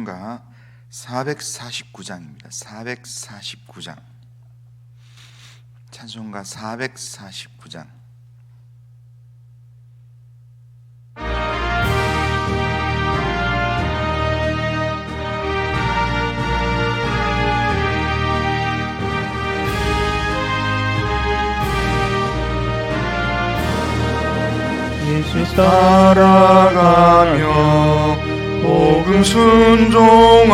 찬송가 449장입니다. 449장. 찬송가 449장. 예수 따라가며 복음 순종하며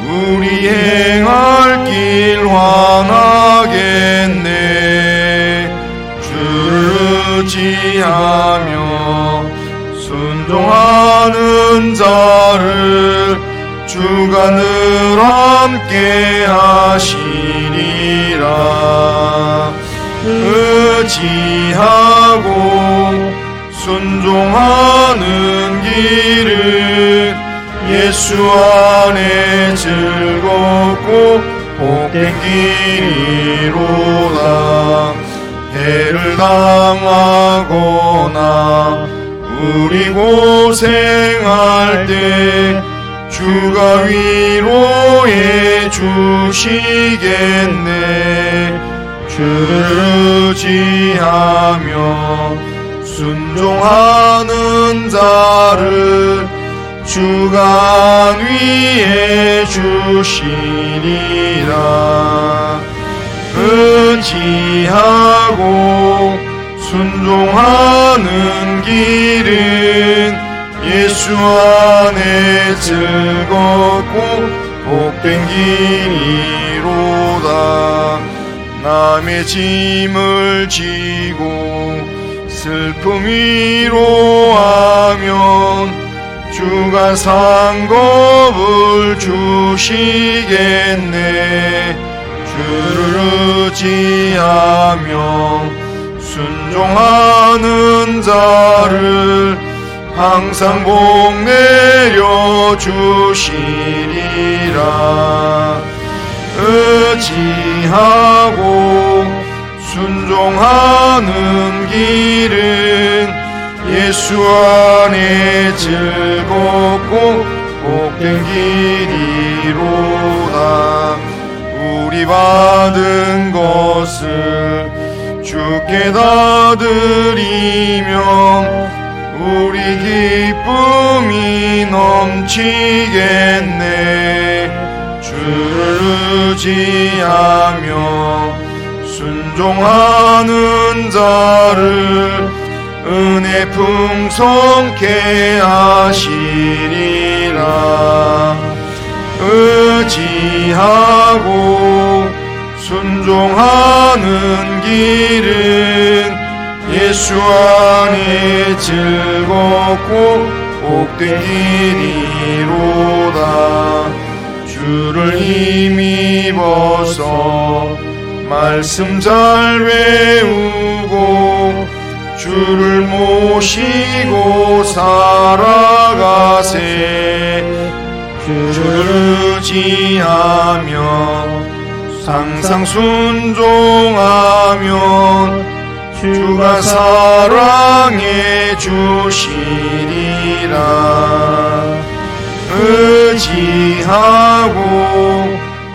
우리 행할 길 환하겠네. 주를 의지하며 순종하는 자를 주가 늘 함께 하시리라. 의지하고 순종하는 길은 예수 안에 즐겁고 복된 길이로다. 해를 당하거나 우리 고생할 때 주가 위로해 주시겠네. 주를 의지하며 순종하는 자를 주가 안위해 주시리라. 의지하고 순종하는 길은 예수 안에 즐겁고 복된 길이로다. 남의 짐을 지고 슬픔 위로하면 주가 상급을 주시겠네. 주를 의지하며 순종하는 자를 항상 복 내려 주시리라. 의지하고 순종하는 길은 예수 안에 즐겁고 복된 길이로다. 우리 받은 것을 주께 다 드리면 우리 기쁨이 넘치겠네. 주를 의지하며 순종하는 자를 은혜 풍성케 하시리라. 의지하고 순종하는 길은 예수 안에 즐겁고 복된 길이로다. 주를 힘입어서 말씀 잘 외우고 주를 모시고 살아가세. 주를 의지하며 항상 순종하면 주가 사랑해 주시리라. 의지하고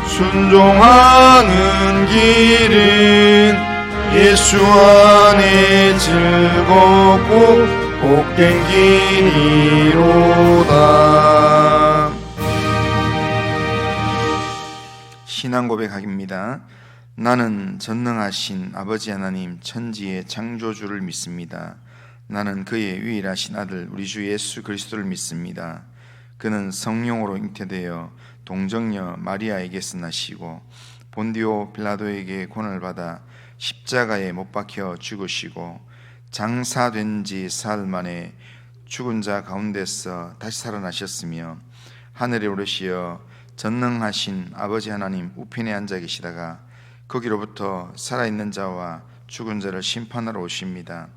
순종하는 길은 예수 안에 즐겁고 복된 길이로다. 신앙 고백하기입니다. 나는 전능하신 아버지 하나님 천지의 창조주를 믿습니다. 나는 그의 유일하신 아들 우리 주 예수 그리스도를 믿습니다. 그는 성령으로 잉태되어 동정녀 마리아에게서 나시고 본디오 빌라도에게 고난을 받아 십자가에 못 박혀 죽으시고 장사된 지 사흘 만에 죽은 자 가운데서 다시 살아나셨으며 하늘에 오르시어 전능하신 아버지 하나님 우편에 앉아 계시다가 거기로부터 살아있는 자와 죽은 자를 심판하러 오십니다.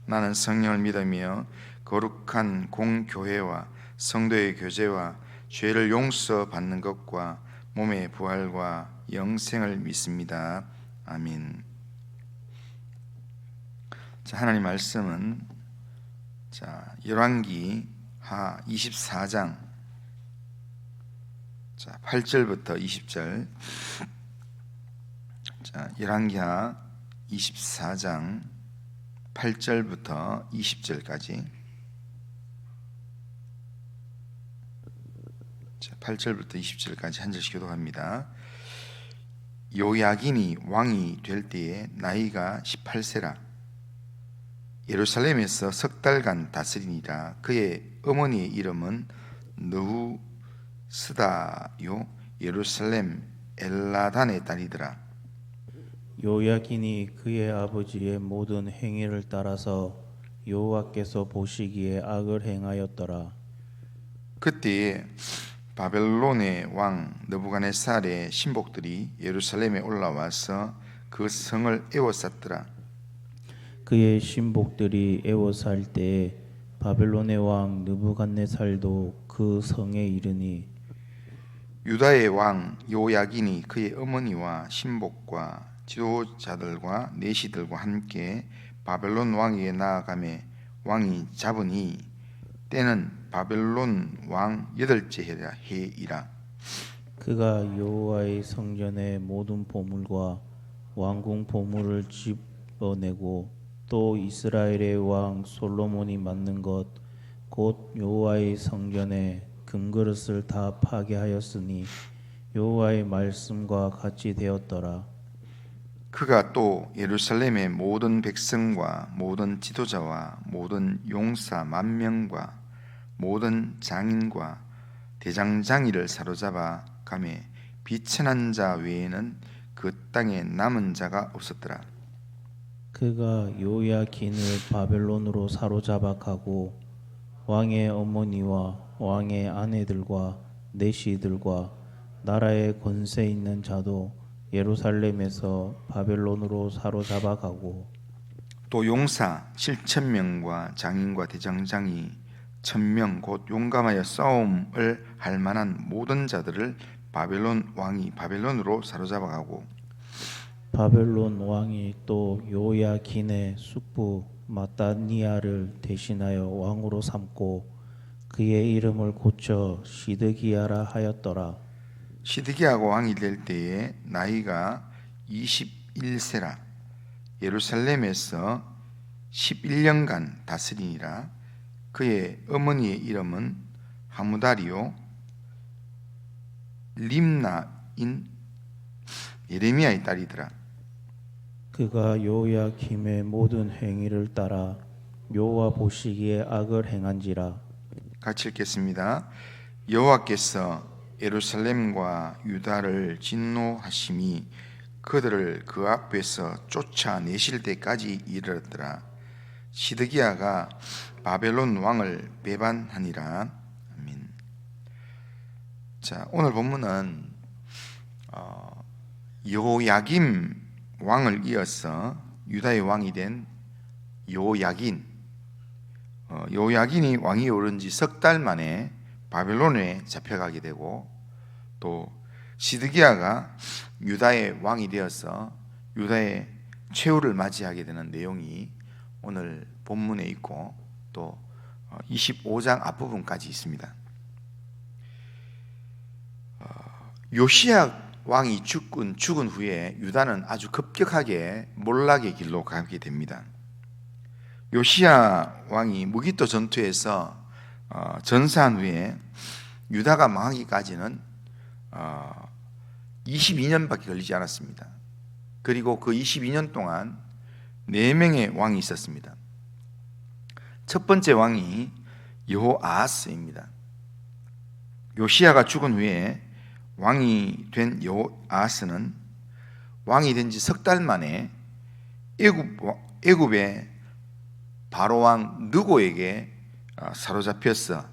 나는 성령을 믿으며 거룩한 공교회와 성도의 교제와 죄를 용서받는 것과 몸의 부활과 영생을 믿습니다. 아멘. 자, 하나님 말씀은 열왕기 하 24장 자, 8절부터 20절. 자, 열왕기하 24장 8절부터 20절까지. 자, 8절부터 20절까지 한 절씩 교독합니다. 요야긴이 왕이 될 때에 나이가 18세라. 예루살렘에서 석 달간 다스리니라. 그의 어머니의 이름은 느후스다요 예루살렘 엘라단의 딸이더라. 요야긴이 그의 아버지의 모든 행위를 따라서 여호와께서 보시기에 악을 행하였더라. 그때에 바벨론의 왕 느부갓네살의 신복들이 예루살렘에 올라와서 그 성을 에워쌌더라. 그의 신복들이 에워쌀 때에 바벨론의 왕 느부갓네살도 그 성에 이르니 유다의 왕 요야긴이 그의 어머니와 신복과 지도자들과 내시들과 함께 바벨론 왕에게 나아가매 왕이 잡으니 때는 바벨론 왕 8째 해이라. 그가 여호와의 성전의 모든 보물과 왕궁 보물을 집어내고 또 이스라엘의 왕 솔로몬이 만든 것 곧 여호와의 성전의 금그릇을 다 파괴하였으니 여호와의 말씀과 같이 되었더라. 그가 또 예루살렘의 모든 백성과 모든 지도자와 모든 용사 10,000명과 모든 장인과 대장장이를 사로잡아 가매 비천한 자 외에는 그 땅에 남은 자가 없었더라. 그가 요야긴을 바벨론으로 사로잡아 가고 왕의 어머니와 왕의 아내들과 내시들과 나라의 권세 있는 자도 예루살렘에서 바벨론으로 사로잡아 가고 또 용사 7,000명과 장인과 대장장이 1,000명 곧 용감하여 싸움을 할 만한 모든 자들을 바벨론 왕이 바벨론으로 사로잡아 가고 바벨론 왕이 또 요야긴의 숙부 마따니아를 대신하여 왕으로 삼고 그의 이름을 고쳐 시드기야라 하였더라. 시드기야가 왕이 될 때에 나이가 21세라. 예루살렘에서 11년간 다스리니라. 그의 어머니의 이름은 하무다리요 림나인 예레미야의 딸이더라. 그가 요야김의 모든 행위를 따라 여호와 보시기에 악을 행한지라. 같이 읽겠습니다. 여호와께서 예루살렘과 유다를 진노하심이 그들을 그 앞에서 쫓아내실 때까지 이르렀더라. 시드기야가 바벨론 왕을 배반하니라. 아멘. 자, 오늘 본문은 요야김 왕을 이어서 유다의 왕이 된 요야긴, 요야긴이 왕이 오른 지 석 달 만에 바벨론에 잡혀가게 되고 또 시드기야가 유다의 왕이 되어서 유다의 최후를 맞이하게 되는 내용이 오늘 본문에 있고 또 25장 앞부분까지 있습니다. 요시야 왕이 죽은 후에 유다는 아주 급격하게 몰락의 길로 가게 됩니다. 요시야 왕이 무기토 전투에서 전사한 후에 유다가 망하기까지는 22년밖에 걸리지 않았습니다. 그리고 그 22년 동안 4명의 왕이 있었습니다. 첫 번째 왕이 여호아하스입니다. 요시야가 죽은 후에 왕이 된 여호아하스는 왕이 된 지 석 달 만에 애굽의 바로 왕 느고에게 사로잡혀서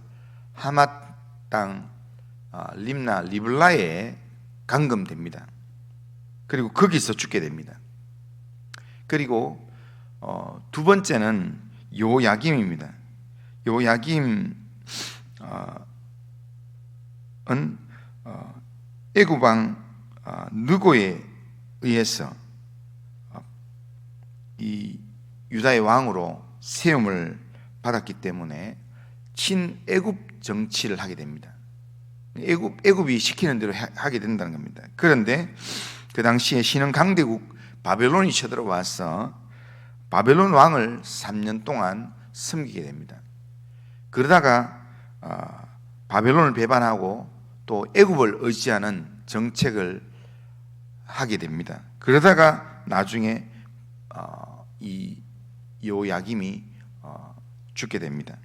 하맛 땅 림나 리블라에 감금됩니다. 그리고 거기서 죽게 됩니다. 그리고 두 번째는 요야김입니다. 요야김은 애굽 왕 느고에 의해서 이 유다의 왕으로 세움을 받았기 때문에 친애굽 정치를 하게 됩니다. 애굽이 시키는 대로 하게 된다는 겁니다. 그런데 그 당시에 신흥 강대국 바벨론이 쳐들어와서 바벨론 왕을 3년 동안 섬기게 됩니다. 그러다가 바벨론을 배반하고 또 애굽을 의지하는 정책을 하게 됩니다. 그러다가 나중에 이 여호야김이 죽게 됩니다.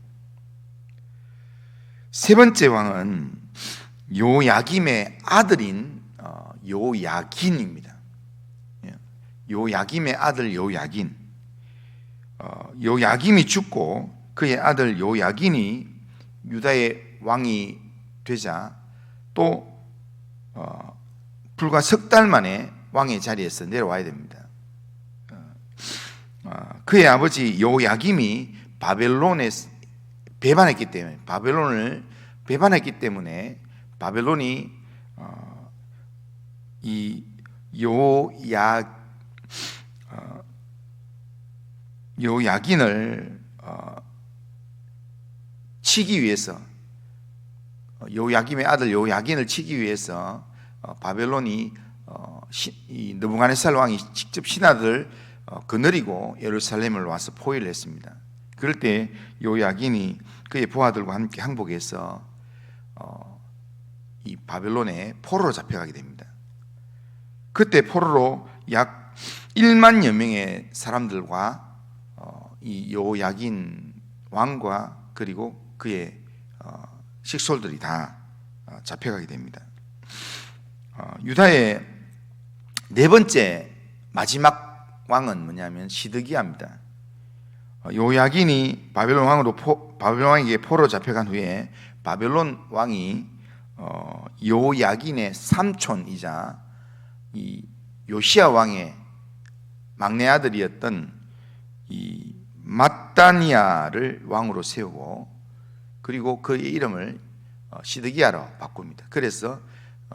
세 번째 왕은 여호야김의 아들인 여호야긴입니다. 여호야김의 아들 여호야긴. 여호야김이 죽고 그의 아들 여호야긴이 유다의 왕이 되자 또 불과 석 달 만에 왕의 자리에서 내려와야 됩니다. 그의 아버지 여호야김이 바벨론에 배반했기 때문에 바벨론을 배반했기 때문에 바벨론이 이 여호야긴을 치기 위해서 여호야김의 아들 여호야긴을 치기 위해서 바벨론이 이 느부갓네살 왕이 직접 신하들 거느리고 예루살렘을 와서 포위를 했습니다. 그럴 때 여호야긴이 그의 부하들과 함께 항복해서 이 바벨론에 포로로 잡혀가게 됩니다. 그때 포로로 약 1만여 명의 사람들과 이 여호야긴 왕과 그리고 그의 식솔들이 다 잡혀가게 됩니다. 유다의 네 번째 마지막 왕은 뭐냐면 시드기야입니다. 여호야긴이 바벨론 왕에게 포로로 잡혀간 후에 바벨론 왕이 여호야긴의 삼촌이자 이 요시야 왕의 막내 아들이었던 이 mat단야를 왕으로 세우고 그리고 그의 이름을 시드기야로 바꿉니다. 그래서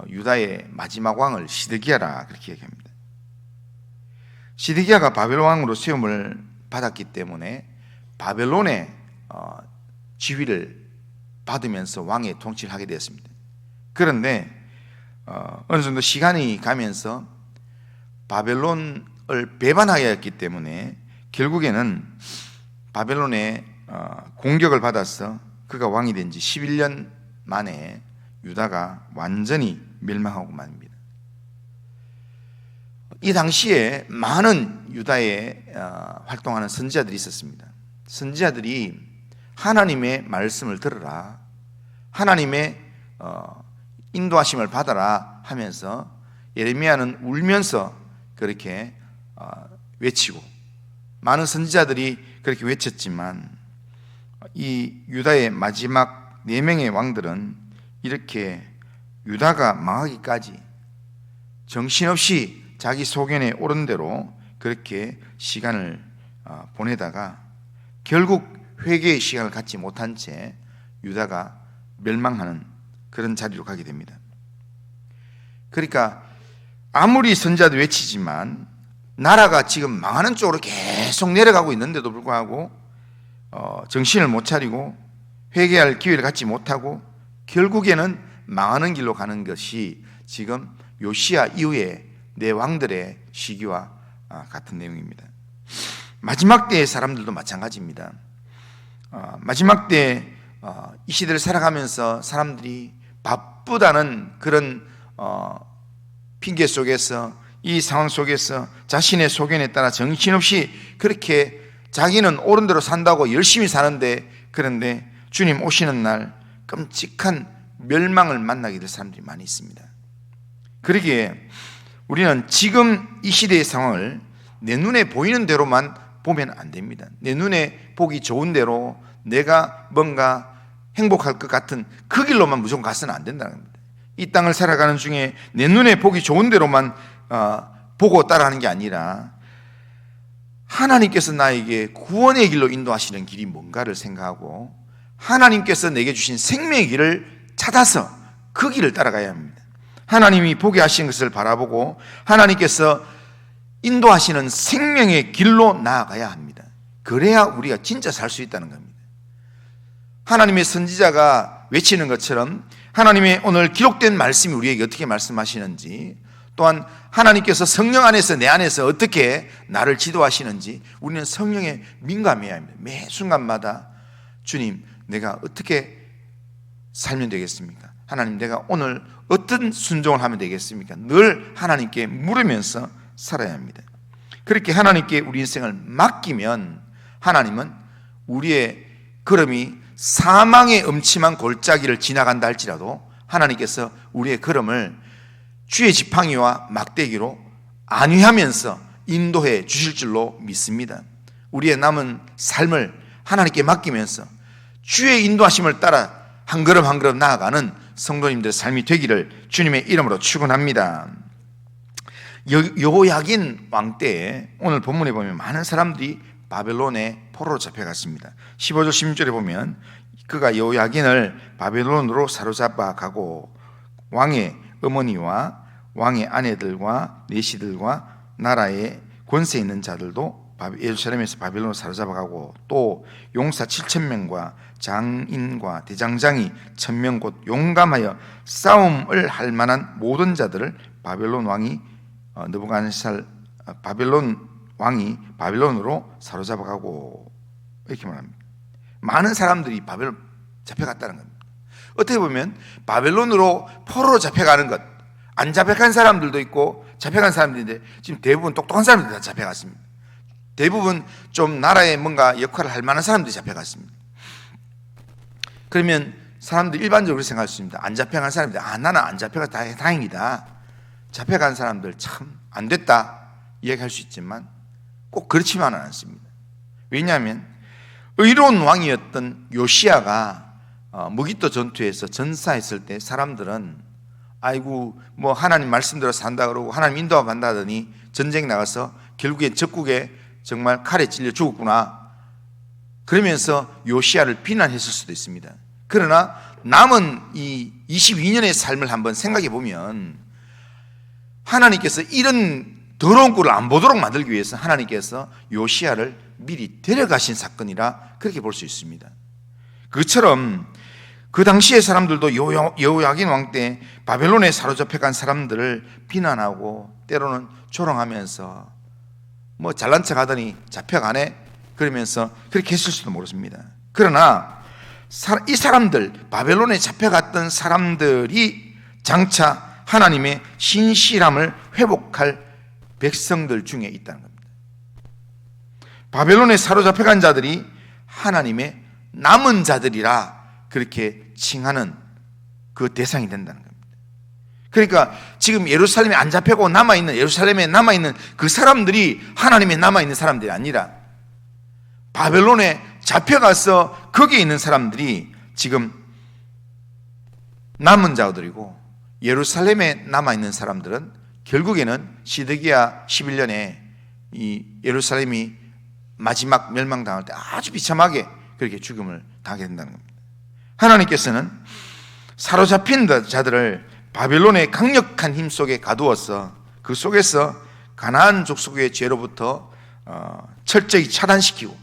유다의 마지막 왕을 시드기야라 그렇게 얘기합니다. 시드기야가 바벨론 왕으로 세움을 받았기 때문에 바벨론의 지위를 받으면서 왕의 통치를 하게 되었습니다. 그런데 어느 정도 시간이 가면서 바벨론을 배반하였기 때문에 결국에는 바벨론의 공격을 받아서 그가 왕이 된 지 11년 만에 유다가 완전히 멸망하고 맙니다. 이 당시에 많은 유다에 활동하는 선지자들이 있었습니다. 선지자들이 하나님의 말씀을 들으라, 하나님의 인도하심을 받아라 하면서 예레미야는 울면서 그렇게 외치고 많은 선지자들이 그렇게 외쳤지만 이 유다의 마지막 4명의 왕들은 이렇게 유다가 망하기까지 정신없이 자기 소견에 오른 대로 그렇게 시간을 보내다가 결국 회개의 시간을 갖지 못한 채 유다가 멸망하는 그런 자리로 가게 됩니다. 그러니까 아무리 선지자도 외치지만 나라가 지금 망하는 쪽으로 계속 내려가고 있는데도 불구하고 정신을 못 차리고 회개할 기회를 갖지 못하고 결국에는 망하는 길로 가는 것이 지금 요시야 이후에 네 왕들의 시기와 같은 내용입니다. 마지막 때의 사람들도 마찬가지입니다. 마지막 때 이 시대를 살아가면서 사람들이 바쁘다는 그런 핑계 속에서 이 상황 속에서 자신의 소견에 따라 정신없이 그렇게 자기는 옳은 대로 산다고 열심히 사는데 그런데 주님 오시는 날 끔찍한 멸망을 만나게 될 사람들이 많이 있습니다. 그러기에 우리는 지금 이 시대의 상황을 내 눈에 보이는 대로만 보면 안 됩니다. 내 눈에 보기 좋은 대로 내가 뭔가 행복할 것 같은 그 길로만 무조건 가서는 안 된다는 겁니다. 이 땅을 살아가는 중에 내 눈에 보기 좋은 대로만 보고 따라하는 게 아니라 하나님께서 나에게 구원의 길로 인도하시는 길이 뭔가를 생각하고 하나님께서 내게 주신 생명의 길을 찾아서 그 길을 따라가야 합니다. 하나님이 보게 하신 것을 바라보고 하나님께서 인도하시는 생명의 길로 나아가야 합니다. 그래야 우리가 진짜 살 수 있다는 겁니다. 하나님의 선지자가 외치는 것처럼 하나님의 오늘 기록된 말씀이 우리에게 어떻게 말씀하시는지, 또한 하나님께서 성령 안에서 내 안에서 어떻게 나를 지도하시는지 우리는 성령에 민감해야 합니다. 매 순간마다 주님, 내가 어떻게 살면 되겠습니까? 하나님, 내가 오늘 어떤 순종을 하면 되겠습니까? 늘 하나님께 물으면서 살아야 합니다. 그렇게 하나님께 우리 인생을 맡기면 하나님은 우리의 걸음이 사망의 음침한 골짜기를 지나간다 할지라도 하나님께서 우리의 걸음을 주의 지팡이와 막대기로 안위하면서 인도해 주실 줄로 믿습니다. 우리의 남은 삶을 하나님께 맡기면서 주의 인도하심을 따라 한 걸음 한 걸음 나아가는 성도님들의 삶이 되기를 주님의 이름으로 축원합니다. 여호야긴 왕 때에 오늘 본문에 보면 많은 사람들이 바벨론의 포로로 잡혀갔습니다. 15절 16절에 보면 그가 여호야긴을 바벨론으로 사로잡아 가고 왕의 어머니와 왕의 아내들과 내시들과 나라의 권세 있는 자들도 예루살렘에서 바벨론으로 사로잡아 가고 또 용사 7,000명과 장인과 대장장이 1,000명 곧 용감하여 싸움을 할 만한 모든 자들을 바벨론 왕이 느부갓네살 바벨론 왕이 바벨론으로 사로잡아 가고, 이렇게 말합니다. 많은 사람들이 바벨론 잡혀갔다는 겁니다. 어떻게 보면 바벨론으로 포로로 잡혀가는 것, 안 잡혀간 사람들도 있고 잡혀간 사람들인데 지금 대부분 똑똑한 사람들이 다 잡혀갔습니다. 대부분 좀 나라에 뭔가 역할을 할 만한 사람들이 잡혀갔습니다. 그러면 사람들 일반적으로 생각할 수 있습니다. 안 잡혀간 사람들, 나는 안 잡혀가 다행이다. 잡혀간 사람들 참 안 됐다 이야기할 수 있지만 꼭 그렇지만은 않습니다. 왜냐하면 의로운 왕이었던 요시야가 무기토 전투에서 전사했을 때 사람들은 아이고 뭐 하나님 말씀대로 산다 그러고 하나님 인도하고 간다 하더니 전쟁 나가서 결국에 적국에 정말 칼에 찔려 죽었구나 그러면서 요시야를 비난했을 수도 있습니다. 그러나 남은 이 22년의 삶을 한번 생각해 보면 하나님께서 이런 더러운 꼴을 안 보도록 만들기 위해서 하나님께서 요시야를 미리 데려가신 사건이라 그렇게 볼 수 있습니다. 그처럼 그 당시의 사람들도 여호야긴 왕 때 바벨론에 사로잡혀간 사람들을 비난하고 때로는 조롱하면서 뭐 잘난 척 하더니 잡혀가네 그러면서 그렇게 했을 수도 모릅니다. 그러나 이 사람들, 바벨론에 잡혀갔던 사람들이 장차 하나님의 신실함을 회복할 백성들 중에 있다는 겁니다. 바벨론에 사로잡혀간 자들이 하나님의 남은 자들이라 그렇게 칭하는 그 대상이 된다는 겁니다. 그러니까 지금 예루살렘에 안 잡히고 남아있는, 예루살렘에 남아있는 그 사람들이 하나님에 남아있는 사람들이 아니라 바벨론에 잡혀가서 거기에 있는 사람들이 지금 남은 자들이고, 예루살렘에 남아있는 사람들은 결국에는 시드기야 11년에 이 예루살렘이 마지막 멸망당할 때 아주 비참하게 그렇게 죽음을 당하게 된다는 겁니다. 하나님께서는 사로잡힌 자들을 바벨론의 강력한 힘 속에 가두어서 그 속에서 가나안 족속의 죄로부터 철저히 차단시키고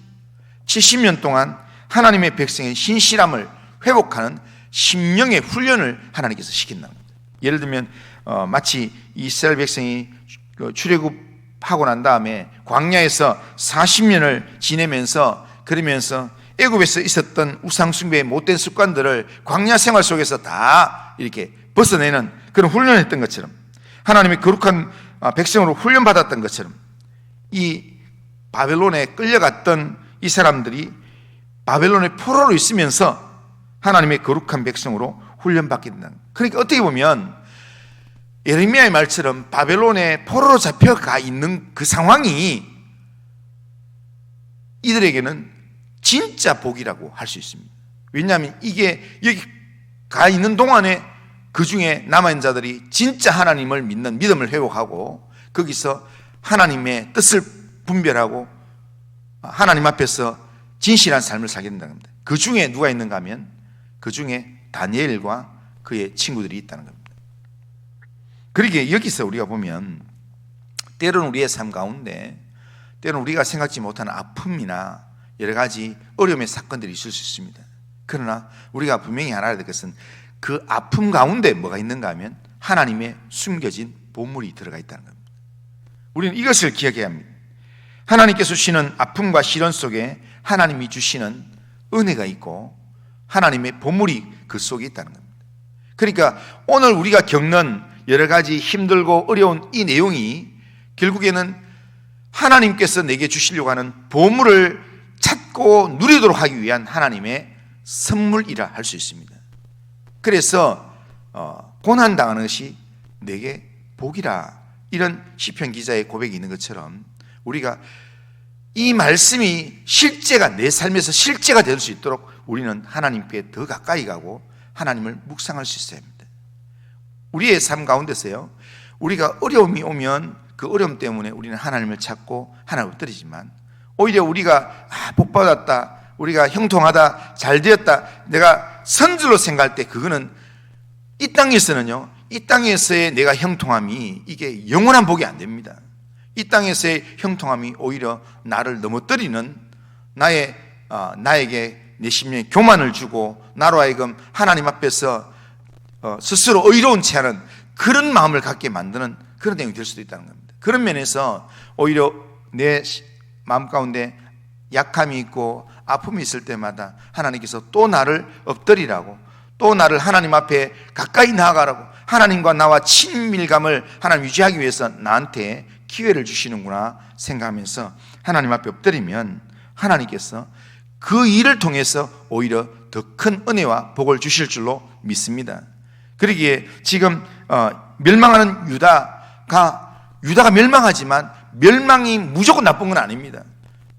70년 동안 하나님의 백성의 신실함을 회복하는 심령의 훈련을 하나님께서 시킨다는 겁니다. 예를 들면 마치 이스라엘 백성이 출애굽하고 난 다음에 광야에서 40년을 지내면서 그러면서 애굽에서 있었던 우상숭배의 못된 습관들을 광야 생활 속에서 다 이렇게 벗어내는 그런 훈련을 했던 것처럼, 하나님의 거룩한 백성으로 훈련받았던 것처럼 이 바벨론에 끌려갔던 이 사람들이 바벨론의 포로로 있으면서 하나님의 거룩한 백성으로 훈련받게 된다는 거예요. 그러니까 어떻게 보면 예레미야의 말처럼 바벨론에 포로로 잡혀가 있는 그 상황이 이들에게는 진짜 복이라고 할 수 있습니다. 왜냐하면 이게 여기 가 있는 동안에 그 중에 남아있는 자들이 진짜 하나님을 믿는 믿음을 회복하고 거기서 하나님의 뜻을 분별하고 하나님 앞에서 진실한 삶을 살게 된다는 겁니다. 그 중에 누가 있는가 하면 그 중에 다니엘과 그의 친구들이 있다는 겁니다. 그러기에 여기서 우리가 보면 때로는 우리의 삶 가운데 때로는 우리가 생각지 못하는 아픔이나 여러 가지 어려움의 사건들이 있을 수 있습니다. 그러나 우리가 분명히 알아야 될 것은 그 아픔 가운데 뭐가 있는가 하면 하나님의 숨겨진 보물이 들어가 있다는 겁니다. 우리는 이것을 기억해야 합니다. 하나님께서 주시는 아픔과 시련 속에 하나님이 주시는 은혜가 있고 하나님의 보물이 그 속에 있다는 겁니다. 그러니까 오늘 우리가 겪는 여러 가지 힘들고 어려운 이 내용이 결국에는 하나님께서 내게 주시려고 하는 보물을 찾고 누리도록 하기 위한 하나님의 선물이라 할 수 있습니다. 그래서 고난당하는 것이 내게 복이라, 이런 시편 기자의 고백이 있는 것처럼 우리가 이 말씀이 실제가 내 삶에서 실제가 될 수 있도록 우리는 하나님께 더 가까이 가고 하나님을 묵상할 수 있어야 합니다. 우리의 삶 가운데서요, 우리가 어려움이 오면 그 어려움 때문에 우리는 하나님을 찾고 하나님을 엎드리지만 오히려 우리가 복받았다, 우리가 형통하다, 잘 되었다, 내가 선줄로 생각할 때 그거는 이 땅에서는요, 이 땅에서의 내가 형통함이 이게 영원한 복이 안 됩니다. 이 땅에서의 형통함이 오히려 나를 넘어뜨리는, 나에게 내 심령에 교만을 주고 나로 하여금 하나님 앞에서 스스로 의로운 채 하는 그런 마음을 갖게 만드는 그런 내용이 될 수도 있다는 겁니다. 그런 면에서 오히려 내 마음 가운데 약함이 있고 아픔이 있을 때마다 하나님께서 또 나를 엎드리라고, 또 나를 하나님 앞에 가까이 나아가라고, 하나님과 나와 친밀감을 하나님 유지하기 위해서 나한테 기회를 주시는구나 생각하면서 하나님 앞에 엎드리면 하나님께서 그 일을 통해서 오히려 더 큰 은혜와 복을 주실 줄로 믿습니다. 그러기에 지금 멸망하는 유다가 멸망하지만 멸망이 무조건 나쁜 건 아닙니다.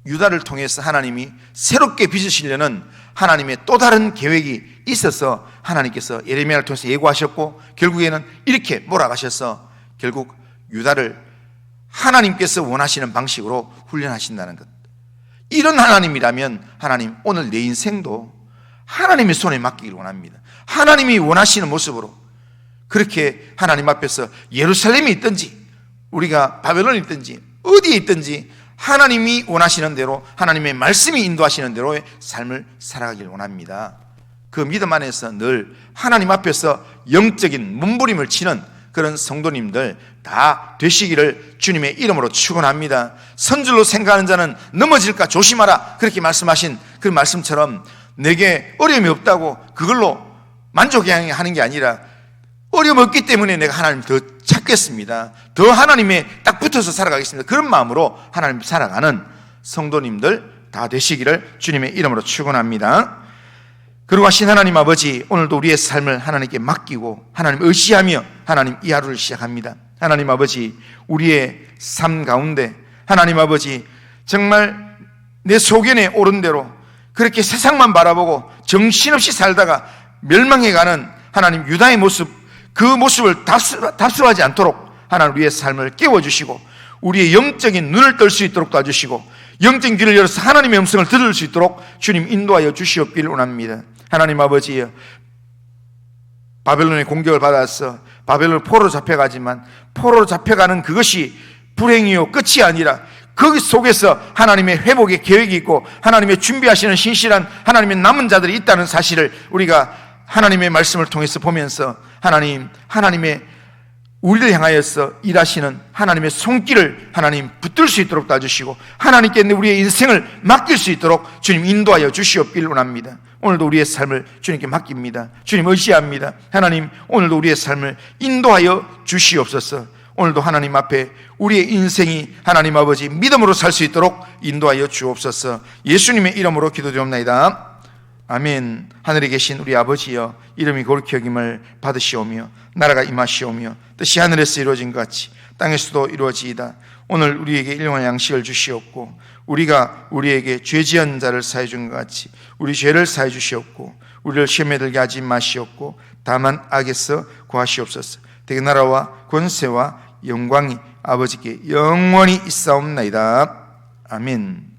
유다를 통해서 하나님이 새롭게 빚으시려는 하나님의 또 다른 계획이 있어서 하나님께서 예레미야를 통해서 예고하셨고 결국에는 이렇게 몰아가셔서 결국 유다를 하나님께서 원하시는 방식으로 훈련하신다는 것. 이런 하나님이라면 하나님 오늘 내 인생도 하나님의 손에 맡기길 원합니다. 하나님이 원하시는 모습으로 그렇게 하나님 앞에서 예루살렘에 있든지 우리가 바벨론에 있든지 어디에 있든지 하나님이 원하시는 대로, 하나님의 말씀이 인도하시는 대로의 삶을 살아가길 원합니다. 그 믿음 안에서 늘 하나님 앞에서 영적인 몸부림을 치는 그런 성도님들 다 되시기를 주님의 이름으로 축원합니다. 선줄로 생각하는 자는 넘어질까 조심하라, 그렇게 말씀하신 그 말씀처럼 내게 어려움이 없다고 그걸로 만족하는 게 아니라 어려움 없기 때문에 내가 하나님 더 찾겠습니다, 더 하나님에 딱 붙어서 살아가겠습니다, 그런 마음으로 하나님 살아가는 성도님들 다 되시기를 주님의 이름으로 축원합니다. 그리고 하신 하나님 아버지, 오늘도 우리의 삶을 하나님께 맡기고 하나님 의지하며 하나님 이 하루를 시작합니다. 하나님 아버지, 우리의 삶 가운데 하나님 아버지 정말 내 소견에 오른 대로 그렇게 세상만 바라보고 정신없이 살다가 멸망해가는 하나님 유다의 모습, 그 모습을 답습하지 않도록 하나님 우리의 삶을 깨워주시고 우리의 영적인 눈을 뜰 수 있도록 도와주시고 영적인 귀를 열어서 하나님의 음성을 들을 수 있도록 주님 인도하여 주시옵기를 원합니다. 하나님 아버지, 바벨론의 공격을 받아서 바벨론 포로로 잡혀가지만 포로로 잡혀가는 그것이 불행이요 끝이 아니라 그 속에서 하나님의 회복의 계획이 있고 하나님의 준비하시는 신실한 하나님의 남은 자들이 있다는 사실을 우리가 하나님의 말씀을 통해서 보면서 하나님의 우리를 향하여서 일하시는 하나님의 손길을 하나님 붙들 수 있도록 도와주시고 하나님께 우리의 인생을 맡길 수 있도록 주님 인도하여 주시옵기를 원합니다. 오늘도 우리의 삶을 주님께 맡깁니다. 주님 의지합니다. 하나님 오늘도 우리의 삶을 인도하여 주시옵소서. 오늘도 하나님 앞에 우리의 인생이 하나님 아버지 믿음으로 살 수 있도록 인도하여 주옵소서. 예수님의 이름으로 기도드립니다. 아멘. 하늘에 계신 우리 아버지여, 이름이 거룩히 여김을 받으시오며 나라가 임하시오며 뜻이 하늘에서 이루어진 것 같이 땅에서도 이루어지이다. 오늘 우리에게 일용할 양식을 주시옵고 우리가 우리에게 죄 지은 자를 사해 준 것 같이 우리 죄를 사해 주시옵고 우리를 시험에 들게 하지 마시옵고 다만 악에서 구하시옵소서. 대개 나라와 권세와 영광이 아버지께 영원히 있사옵나이다. 아멘.